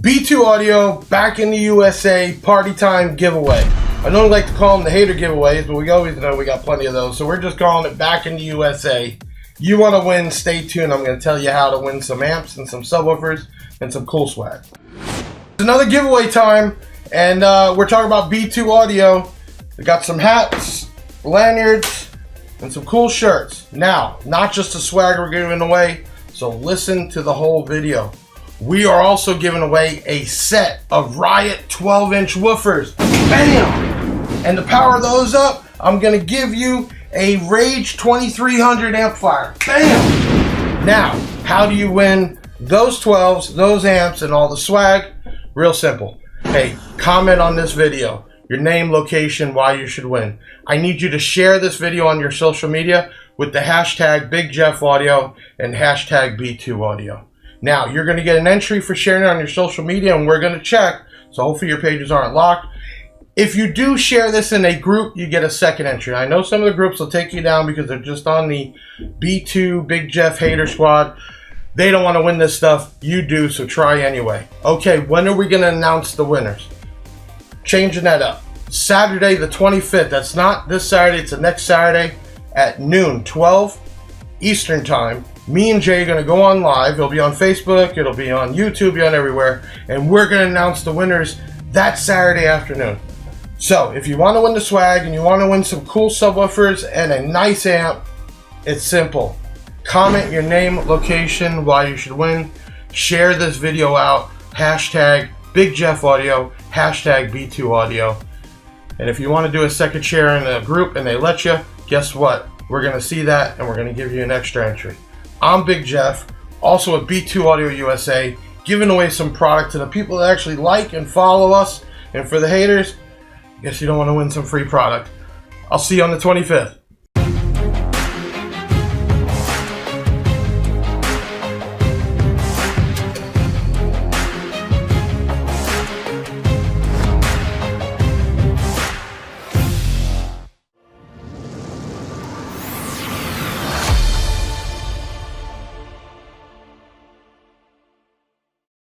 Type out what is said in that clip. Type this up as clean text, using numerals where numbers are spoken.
B2 Audio back in the USA party time giveaway. I don't like to call them the hater giveaways, but we always know we got plenty of those. So we're just calling it back in the USA. You want to win, stay tuned. I'm going to tell you how to win some amps and some subwoofers and some cool swag. It's another giveaway time, and we're talking about B2 Audio. We got some hats, lanyards, and some cool shirts. Now, not just the swag we're giving away, so listen to the whole video. We are also giving away a set of RIOT 12-inch woofers. Bam! And to power those up, I'm going to give you a Rage 2300 amplifier. Bam! Now, how do you win those 12s, those amps, and all the swag? Real simple. Hey, comment on this video. Your name, location, why you should win. I need you to share this video on your social media with the hashtag BigJeffAudio and hashtag B2 Audio. Now, you're going to get an entry for sharing it on your social media, and we're going to check, so hopefully your pages aren't locked. If you do share this in a group, you get a second entry. I know some of the groups will take you down because they're just on the B2 Big Jeff Hater Squad. They don't want to win this stuff. You do, so try anyway. Okay, when are we going to announce the winners? Changing that up. Saturday the 25th. That's not this Saturday, it's the next Saturday at noon, 12 Eastern Time. Me and Jay are going to go on live. It'll be on Facebook, it'll be on YouTube, be on everywhere. And we're going to announce the winners that Saturday afternoon. So, if you want to win the swag and you want to win some cool subwoofers and a nice amp, it's simple. Comment your name, location, why you should win. Share this video out. Hashtag BigJeffAudio, hashtag B2 Audio. And if you want to do a second share in a group and they let you, guess what? We're going to see that and we're going to give you an extra entry. I'm Big Jeff, also at B2 Audio USA, giving away some product to the people that actually like and follow us. And for the haters, I guess you don't want to win some free product. I'll see you on the 25th.